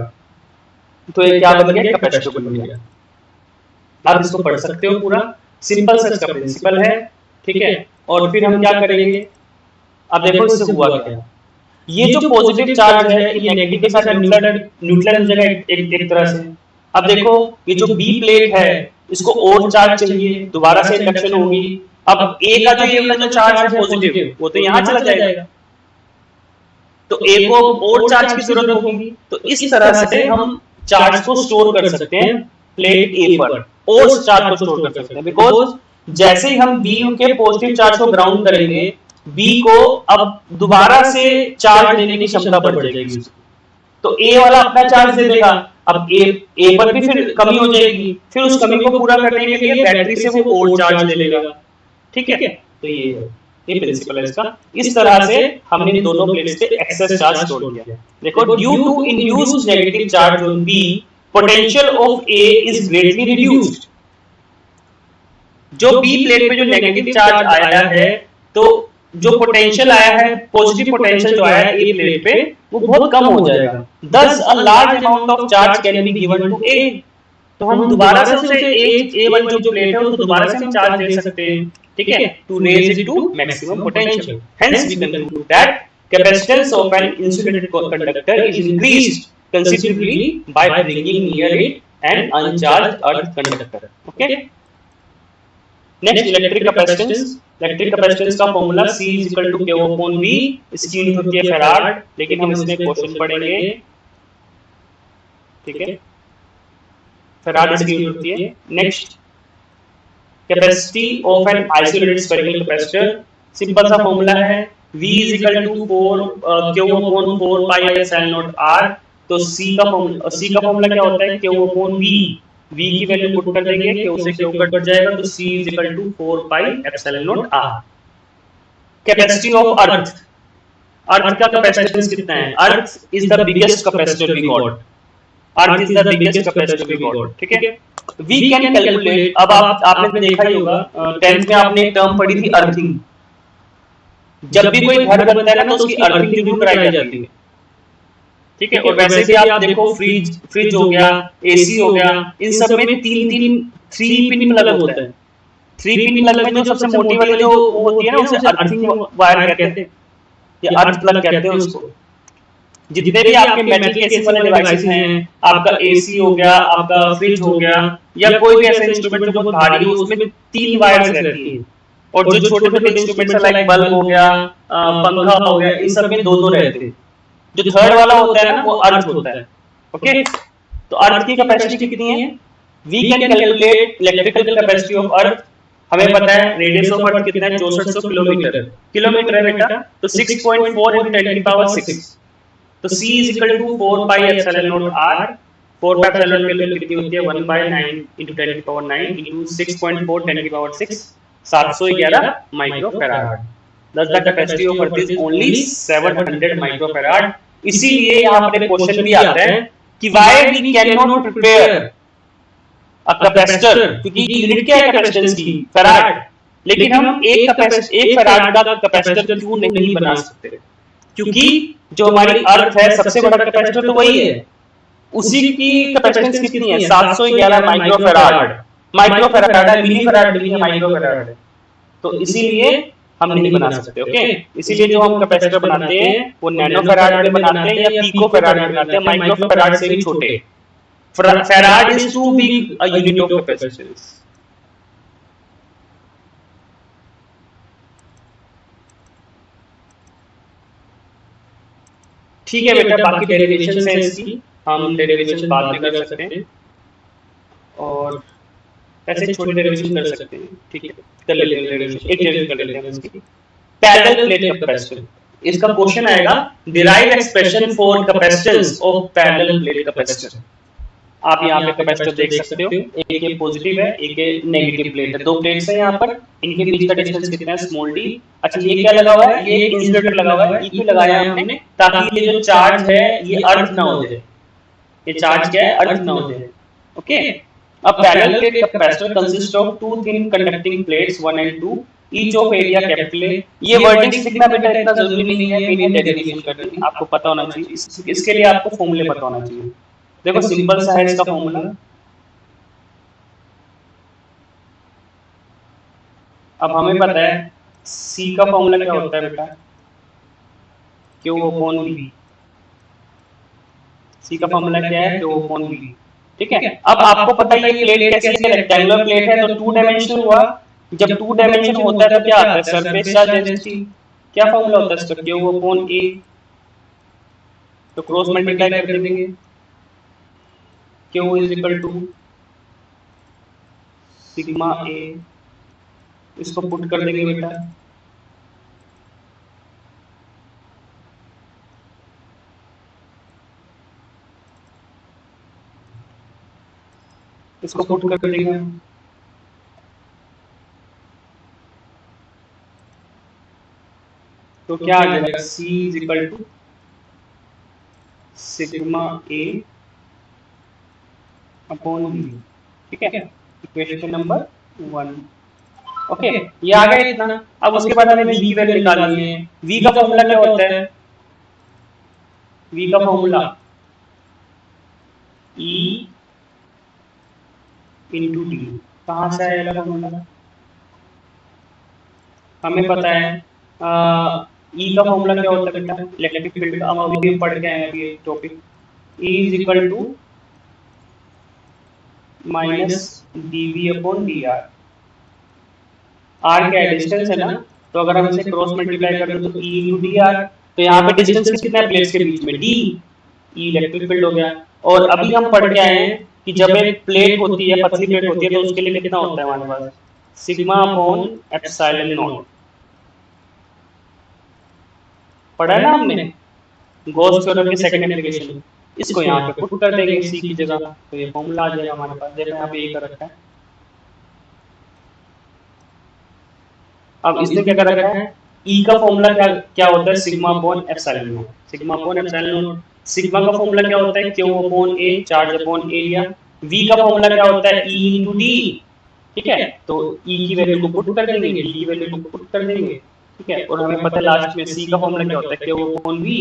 तो ये क्या बन गया, कैपेसिटर बन गया। आप इसको पढ़ सकते हो पूरा, सिंपल सा इसका प्रिंसिपल है। ठीक है, और फिर हम क्या करेंगे, अब देखो इससे हुआ क्या, ये जो पॉजिटिव चार्ज है ये नेगेटिव के साथ न्यूट्रल हो जाएगा एक तरह से। अब देखो ये जो बी प्लेट है इसको और चार्ज चाहिए, दोबारा से इंडक्शन होगी। अब ए का जो ये वाला जो चार्ज है पॉजिटिव वो तो यहाँ चला जाएगा, तो ए को और चार्ज की जरूरत होगी। तो इस तरह से हम चार्ज को स्टोर कर सकते हैं प्लेट ए पर, और चार्ज को स्टोर कर सकते हैं, बिकॉज जैसे ही हम बी के पॉजिटिव चार्ज को ग्राउंड करेंगे, बी को अब दोबारा से चार्ज देने की क्षमता बढ़ जाएगी, तो ए वाला अपना चार्ज दे देगा। अब ए पर भी फिर कमी हो जाएगी, फिर उस कमी को पूरा करने के लिए बैटरी से वो और चार्ज ले लेगा। ठीक है, तो ये प्रिंसिपल है इसका। इस तरह से हमने दोनों प्लेट्स पे एक्सेस चार्ज स्टोर किया। देखो, due to induced negative charge on B, potential of A is greatly reduced. जो बी प्लेट पे जो नेगेटिव चार्ज आया है, तो जो पोटेंशियल आया है, पॉजिटिव पोटेंशियल जो आया है ए प्लेट पे, वो बहुत कम हो जाएगा। Thus a large amount of charge can be given to A। तो हम दोबारा से उसे ए वाली जो प्लेट है उसको दोबारा से हम चार्ज दे सकते हैं। ठीक है, to raise it to maximum potential। Hence we conclude that capacitance of an insulated conductor is increased considerably by bringing near it an uncharged earth conductor। Okay, next electric capacitance। Electric capacitance का formula C = Q/V, इसकी unit होती है farad, लेकिन हम इसमें question पढ़ेंगे। ठीक है, फैराड इसकी यूनिट होती है। Next, capacity of an isolated spherical capacitor, simple सा फॉर्मूला है V = 4 Q/4πε0R। तो C का फॉर्मूला क्या होता है, Q/V। V की वैल्यू पुट कर देंगे, Q से Q कट जाएगा, तो C = 4πε0R। Capacity of earth, earth का कैपेसिटेंस कितना है, earth is the biggest capacitor we got, earth is the biggest capacitor we got. ठीक है, वी कैन कैलकुलेट। अब आपने देखा ही होगा 10th में आपने एक टर्म पढ़ी थी अर्थिंग। जब भी कोई घर बनता है ना तो उसकी अर्थिंग जरूर कराई जाती है। ठीक है, और वैसे भी आप देखो फ्रिज हो गया, एसी हो गया, इन सब में 3 पिन प्लग होता है। 3 पिन प्लग में जो सबसे मोटी वाली जो होती है ना उसे अर्थिंग वायर कहते हैं, या अर्थ प्लग कहते हैं उसको। जितने भी आपके मेटल केसिंग वाले डिवाइसेस हैं, आपका एसी हो गया, आपका फ्रिज हो गया, या कोई भी ऐसा इंस्ट्रूमेंट जो बहुत भारी हो, उसमें 3 वायर्स रहती हैं। और जो छोटे छोटे इंस्ट्रूमेंट्स है लाइक बल्ब हो गया, पंखा हो गया, इन सब में 2-2 रहते हैं। जो थर्ड वाला होता है ना वो अर्थ होता है। ओके, तो अर्थ की कैपेसिटी कितनी है? We can calculate electrical capacity of earth. हमें पता है रेडियस ऑफ अर्थ कितना है, 6400 किलोमीटर। किलोमीटर है बेटा, तो 6.4 into 10 की पावर 6। तो C is equal to 4 pi epsilon naught R। 4 pi epsilon naught की कितनी होती है? 1 by 9 into 10 की पावर 9 into 6.4 10 की power 6, 711 microfarad. Thus the capacity of Earth is only 700 microfarad. इसीलिए यहाँ पर क्वेश्चन भी आता है कि why we cannot prepare a capacitor, क्योंकि यूनिट क्या है कैपेसिटेंस की? फैराड। लेकिन हम एक फैराड का कैपेसिटर क्यों नहीं बना सकते? क्योंकि जो हमारी अर्थ है सबसे बड़ा कैपेसिटर तो वही है, उसी की कैपेसिटेंस कितनी है? 711 माइक्रोफैराड। माइक्रोफैराड है, मिली फैराड नहीं है, माइक्रोफैराड है। तो इसीलिए हम नहीं बना सकते। ओके, इसीलिए जो हम कैपेसिटर बनाते हैं वो नैनो फैराड में बनाते हैं या पिको फैराड में बनाते हैं, माइक्रो फैराड से भी छोटे। Farad is too big a unit of capacitance. ठीक है बेटा, बाकी डेरिवेशन है इसकी, हम डेरिवेशन बाद में कर सकते हैं और ऐसे छोटे डेरिवेशन कर सकते हैं। ठीक है, कर लेते हैं डेरिवेशन, एक डेरिवेशन कर लेते हैं इसकी। पैरेलल प्लेट कैपेसिटर, इसका क्वेश्चन आएगा derive expression for capacitance of parallel plate capacitor. आप यहाँ पे कैपेसिटर देख सकते हो, एक ये पॉजिटिव है, एक ये नेगेटिव प्लेट है। 2 प्लेट्स हैं यहाँ पर, इनके बीच का डिस्टेंस कितना है? Small D. अच्छा, ये क्या लगा हुआ है? ये इंसुलेटर लगा हुआ है, क्यों लगाया है हमने? ताकि ये जो चार्ज है ये अर्थ ना हो जाए। ये चार्ज क्या है? अर्थ ना हो जाए। Okay, a parallel plate capacitor consists of 2 thin conducting plates 1 and 2 each of area capital A। ये वर्डिंग्स लिखना बेटा इतना जरूरी नहीं है, मेन डेरिवेशन करनी आपको पता होना चाहिए। इसके लिए आपको फॉर्मूले पता होना चाहिए। देखो सिंपल सा है इसका फॉर्मूला। अब हमें पता है C का फॉर्मूला क्या होता है बेटा? Q upon V। C का फॉर्मूला क्या है? Q upon V। ठीक है, अब आपको पता है ये प्लेट कैसी है? रेक्टेंगुलर प्लेट है, तो 2 डायमेंशन हुआ। जब 2 डायमेंशन होता है तो क्या आता है? Surface charge density. क्या फॉर्मूला होता है इसका? Q upon A। तो क्रॉस मल्टीप्लाई कर देंगे, Q is equal to sigma A। इसको पुट कर देंगे बेटा, इसको पुट कर देंगे। तो क्या आ जाएगा? C is equal to sigma A upon V। ठीक है, इक्वेशन नंबर 1। ओके, ये आ गया इतना। अब उसके बाद हमें V की वैल्यू निकालनी है। V का फॉर्मूला क्या होता है? V का फॉर्मूला E इंटू डी। कहाँ से आएगा फॉर्मूला? हमें पता है E का फॉर्मूला क्या होता है बेटा? इलेक्ट्रिक फील्ड का। हम अभी भी पढ़ के आए हैं अभी ये topic. E is equal to minus dV upon dr। r क्या है? डिस्टेंस है ना, तो अगर हम इसे क्रॉस मल्टीप्लाई कर दें तो E इंटू dr। तो यहाँ पे डिस्टेंस कितना है प्लेट्स के बीच में? d। E इलेक्ट्रिक फील्ड हो गया। और अभी हम पढ़ के आए हैं कि जब एक प्लेट होती है, पतली प्लेट होती है, तो उसके लिए कितना होता है हमारे पास? Sigma upon epsilon naught. पढ़ा है ना हमने गॉस थ्योरम के सेकंड एप्लीकेशन। इसको यहाँ पे पुट कर देंगे C की जगह, तो ये फॉर्मूला आ जाएगा हमारे पास। देखो यहाँ पे ये कर रखा है। अब इसने क्या कर रखा है? E का फॉर्मूला क्या होता है? Sigma upon epsilon not. Sigma upon epsilon not. Sigma का फॉर्मूला क्या होता है? Q upon A, charge upon area. V का फॉर्मूला क्या होता है? E into D। ठीक है, तो E की वैल्यू को पुट कर देंगे, D की वैल्यू को पुट कर देंगे। ठीक है, और हमें पता है लास्ट में C का फॉर्मूला क्या होता है? Q upon V।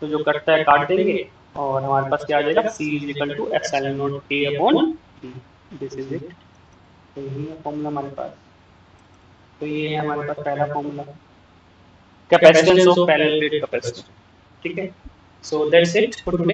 तो जो कटता है काट देंगे और हमारे पास क्या आ जाएगा? C is equal to epsilon naught A upon D। This is it. तो यही है फॉर्मूला हमारे पास। तो ये है हमारे पास पहला formula, capacitance of parallel plate capacitor. ठीक है, so that's it for today.